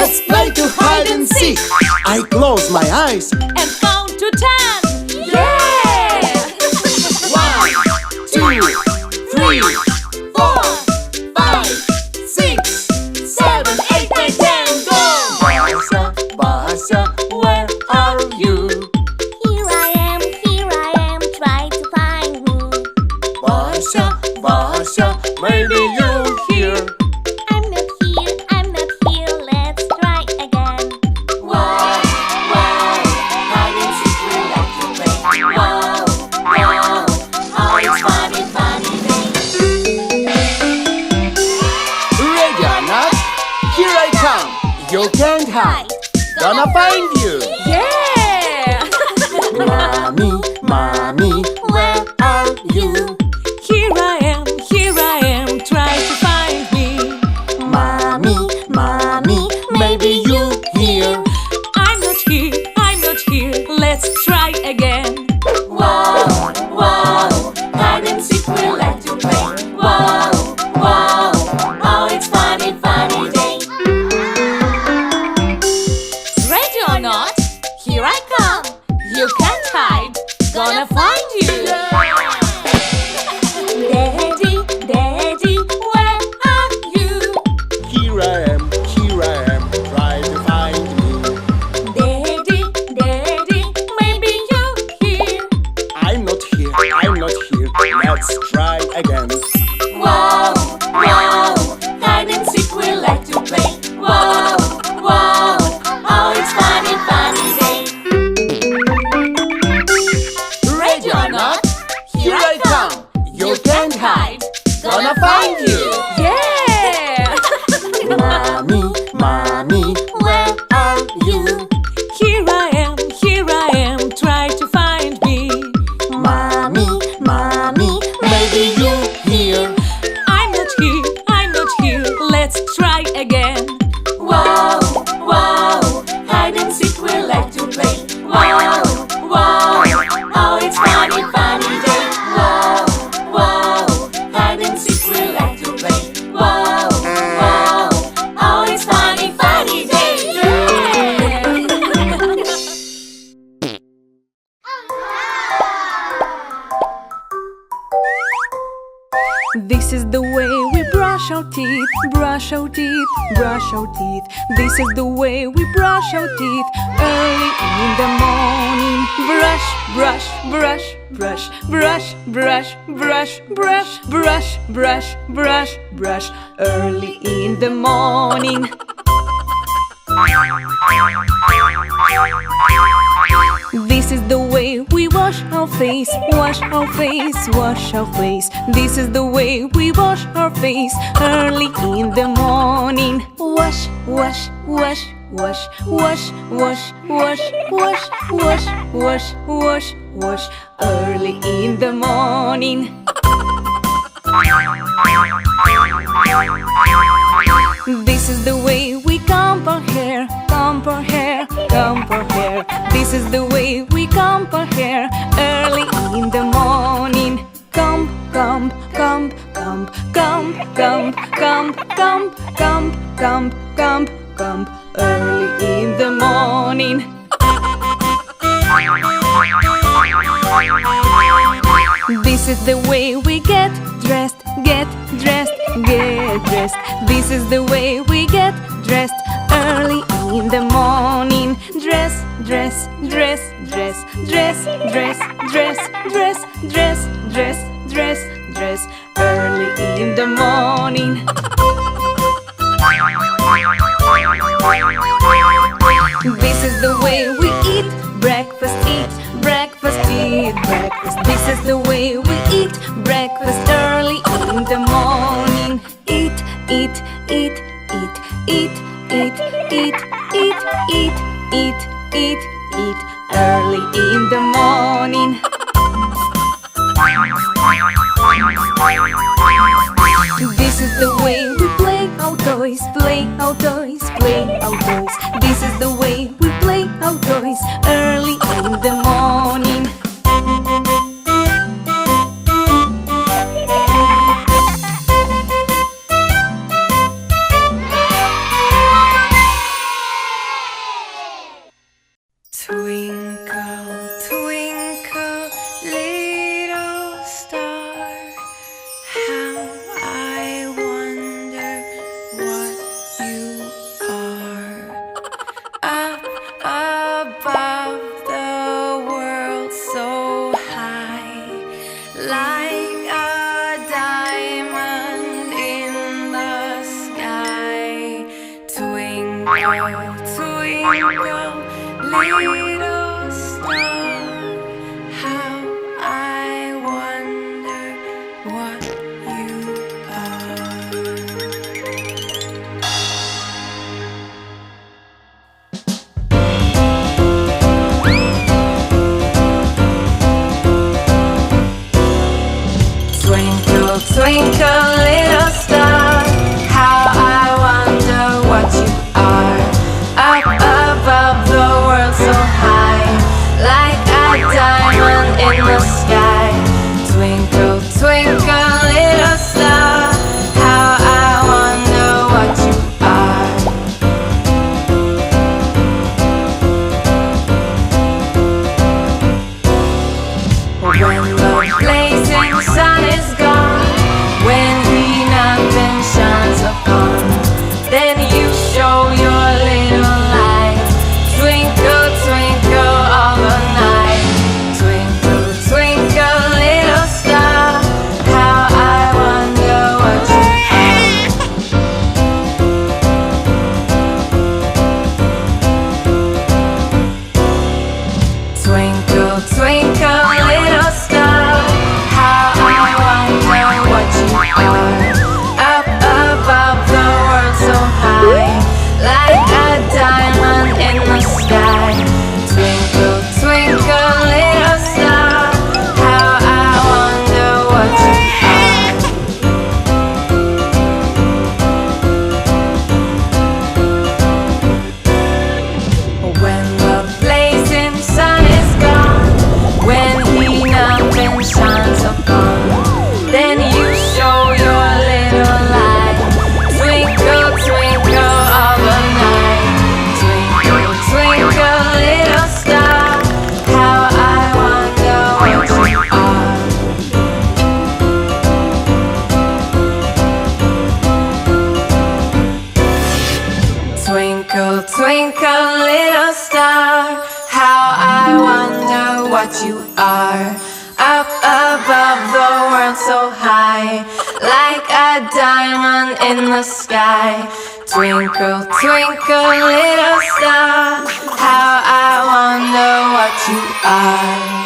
Let's play to hide and seek. I close my eyes and count to 10. Yeah! 1, 2, 3, 4, 5, 6, 7, 8, 9, 10. Go! Basa, Basa, where are you? Here I am, try to find me. Basa, Basa, maybe you're here. I'm not here, let's try again. Wow, wow, hide and seek we like to play. Wow, wow, oh it's funny, funny day. Ready or not, here I come. You can't hide, gonna find you. Yeah! Mommy, Mommy, where are you? Here I am, try to find me. Mommy, Mommy, maybe you here. I'm not here, let's try again. Wow, wow, hide and seek we like to play. Wow, wow, oh it's funny, funny day. Ready or not, here I come. You can't hide, gonna find you. Daddy, where are you? Here I am, try to find me. Daddy, maybe you here. I'm not here, let's try again. Wow, wow, hide and seek we like to play. Wow, wow, oh it's funny, funny day. Ready or not, here I come. You can't hide, Gonna find you. Yeah! Mommy, Mommy, where are you? Here I am, try to find me. Mommy, Mommy, maybe you here. I'm not here, let's try again. Wow, wow, hide and seek we like to play. Wow, wow, oh it's funny, funny day. Wow, wow, hide and seek we like to play. Wow, wow, oh it's funny, funny day. This is the way we brush our teeth, brush our teeth, brush our teeth. This is the way we brush our teeth early in the morning. Brush, brush, brush, brush, brush, brush, brush, brush, brush, brush, brush, brush, early in the morning. This is the way we wash our face, wash our face, wash our face. This is the way we wash our face early in the morning. Wash, wash, wash, wash, wash, wash, wash, wash, wash, wash, wash, wash, early in the morning. This is the way we comb our hair, comb our hair, comb our hair. This is the way we comb our hair early in the morning. Comb, comb, comb, comb, comb, comb, comb, comb, comb, comb, comb, comb, early in the morning. This is the way we get dressed, get dressed, get dressed. This is the way we get dressed early in the morning. Dress, dress, dress, dress, dress, dress, dress, dress, dress, dress, dress, dress, early in the morning. This is the way we eat breakfast, eat breakfast, eat breakfast. This is the way we eat breakfast early in the morning. Eat, eat, eat, eat, eat, eat, eat, eat, eat, eat, eat, eat, early in the morning. This is the way we play our toys, play our toys, play our toys. This is the way we play our toys early in the morning. little star, how I wonder what you are. Twinkle, twinkle, little star, how I wonder what you are. Up above the world so high, like a diamond in the sky. Twinkle, twinkle, little star, how I wonder what you are. When the blazing sun is gone, when nothing shines upon, then you show your little light. Twinkle, twinkle all the night. Twinkle, twinkle, little star, how I wonder what you are. Twinkle, twinkle, little star, how I wonder what you are. Up above the world so high, like a diamond in the sky. Twinkle, twinkle, little star, how I wonder what you are. When the blazing sun is gone, when nothing shines upon, then you show your little light. Twinkle, twinkle all the night. Twinkle, twinkle, little star, how I wonder what you are. Twinkle, twinkle, little star, how I wonder what you are. Up above the world so high, like a diamond in the sky. Twinkle, twinkle, little star, how I wonder what you are.